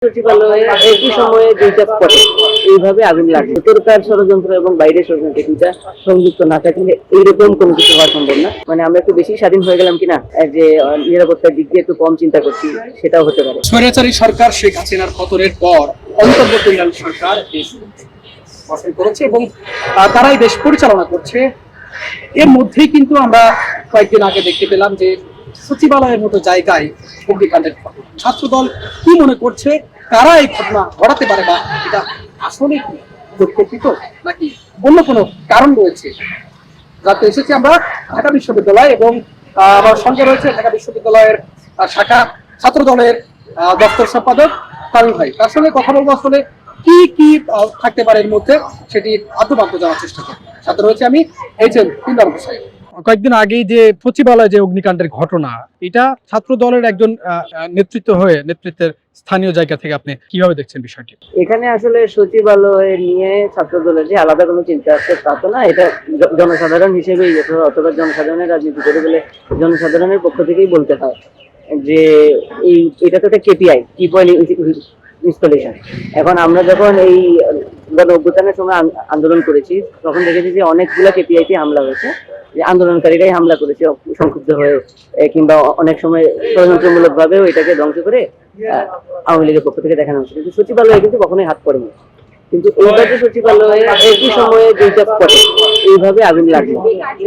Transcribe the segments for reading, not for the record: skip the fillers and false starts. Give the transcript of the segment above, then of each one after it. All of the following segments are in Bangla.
সচিবালয়ে একই সময়ে দুইটা স্পটে এইভাবে আগুন লাগছে। ভেতরকার ষড়যন্ত্র এবং বাইরের ষড়যন্ত্র দুইটা সংযুক্ত না থাকলে এইরকম কোনো কিছু হওয়া সম্ভব না। মানে আমরা একটু বেশি স্বাধীন হয়ে গেলাম কিনা, যে নিরাপত্তার দিক দিয়ে একটু কম চিন্তা করছি, সেটাও হতে পারে। স্বৈরাচারী সরকার শেখ হাসিনার পতনের পর অন্তর্বর্তীকালীন সরকার দেশ গঠন করেছে এবং তারাই দেশ পরিচালনা করছে। এর মধ্যেই কিন্তু আমরা কয়েকদিন আগে দেখতে পেলাম যে সচিবালয়ের মতো জায়গায় অগ্নিকাণ্ডের ঘটনা। ছাত্রদল কি মনে করছে, কারা এই ঘটনা ঘটাতে পারে, বা এটা আসলে কি পরিকল্পিত নাকি অন্য কোনো কারণ রয়েছে? যাতে এসেছি আমরা ঢাকা বিশ্ববিদ্যালয় এবং আমার সঙ্গে রয়েছে ঢাকা বিশ্ববিদ্যালয়ের শাখা ছাত্র দলের দপ্তর সম্পাদক তামিম ভাই। তার সঙ্গে কথা বলবো আসলে কি কি থাকতে পারে এর মধ্যে, সেটি আদ্যপান্ত জানার চেষ্টা করবো। সাথে রয়েছে আমি এইচএম পিন্দার সাহেব। কয়েকদিন আগেই যে সচিবালয় যে অগ্নিকাণ্ডের ঘটনা, এটা ছাত্র দলের একজন নেতৃত্বের স্থানীয় জায়গা থেকে আপনি কিভাবে দেখছেন বিষয়টি? এখানে আসলে সচিবালয় নিয়ে ছাত্র দলের যে আলাদা কোনো চিন্তা আছে তা তো না। এটা জনসাধারণ হিসেবেই অথবা জনসাধারণের রাজনীতি করে বলে জনসাধারণের পক্ষ থেকেই বলতে হয় যে এটা তো একটা কেপিআই, কি পয়েন্ট ইনস্টলেশন। এখন আমরা যখন এই গণ অভ্যুত্থানের সময় আন্দোলন করেছি, তখন দেখেছি যে অনেকগুলো কেপিআইতে হামলা হয়েছে, যে আন্দোলনকারীরাই হামলা করেছে সংক্ষুব্ধ হয়ে, কিংবা অনেক সময় ষড়যন্ত্রমূলক ভাবেও এটাকে ধ্বংস করে আওয়ামী লীগের পক্ষ থেকে দেখানো হচ্ছে। কিন্তু সচিবালয়ে কিন্তু কখনোই হাত পড়েনি। কিন্তু এইভাবে সচিবালয়ে একই সময়ে দুইটা স্পটে এইভাবে আগুন লাগলো,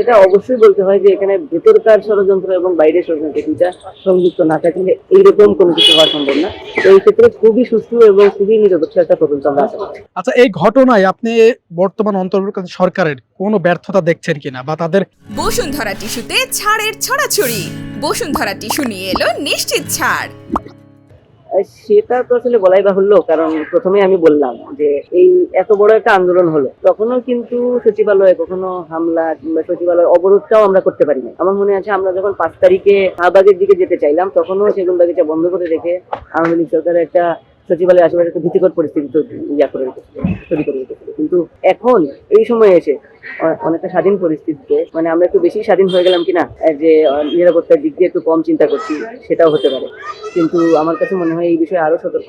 এটা অবশ্যই বলতে হয় যে এখানে ভেতরকার ষড়যন্ত্র এবং বাইরের ষড়যন্ত্র দুইটা সংযুক্ত না থাকলে এইরকম কোনো কিছু হওয়া সম্ভব না। তো এই ক্ষেত্রে খুবই সুষ্ঠু এবং খুবই নিরপেক্ষ একটা তদন্ত আমরা আশা করছি। আচ্ছা, এই ঘটনায় আপনি বর্তমান অন্তর্বর্তী সরকারের কোনো ব্যর্থতা দেখছেন কিনা, বা তাদের বসুন্ধরা টিস্যুতে ছাড়ের ছড়াছড়ি। বসুন্ধরা টিস্যু নিয়ে এলো নিশ্চিত ছাড়। সেটা তো আসলে বলাই বাহুল্য, কারণ প্রথমে আমি বললাম যে এই এত বড় একটা আন্দোলন হলো, তখনও কিন্তু সচিবালয়ে কখনো হামলা কিংবা সচিবালয় অবরোধটাও আমরা করতে পারি না। আমার মনে আছে আমরা যখন 5 তারিখে শাহবাগের দিকে যেতে চাইলাম, তখনও সেগুন বাগিচা বন্ধ করে রেখে আওয়ামী লীগ সরকারের একটা সচিবালয়ের আশেপাশে একটা ভীতিকর পরিস্থিতি তৈরি করে রেখেছিল। কিন্তু এখন এই সময়ে এসে অনেকটা স্বাধীন পরিস্থিতিতে, মানে আমরা একটু বেশি স্বাধীন হয়ে গেলাম কিনা, যে নিরাপত্তার দিক দিয়ে একটু কম চিন্তা করছি, সেটাও হতে পারে। কিন্তু আমার কাছে মনে হয় এই বিষয়ে আরো সতর্ক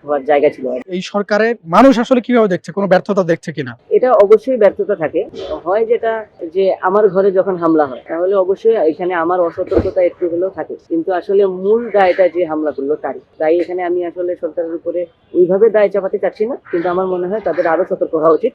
হওয়ার জায়গা ছিল। এই সরকারের মানুষ আসলে কিভাবে দেখছে, কোনো ব্যর্থতা দেখছে কিনা? এটা অবশ্যই ব্যর্থতা থাকে। হয় যেটা যে আমার ঘরে যখন হামলা হয়, তাহলে অবশ্যই এখানে আমার অসতর্কতা একটু হলেও থাকে, কিন্তু আসলে মূল দায়টা যে হামলা করলো তাই এখানে আমি আসলে সরকারের উপরে ওইভাবে দায় চাপাতে চাচ্ছি না, কিন্তু আমার মনে হয় তাদের আরো সতর্ক হওয়া উচিত।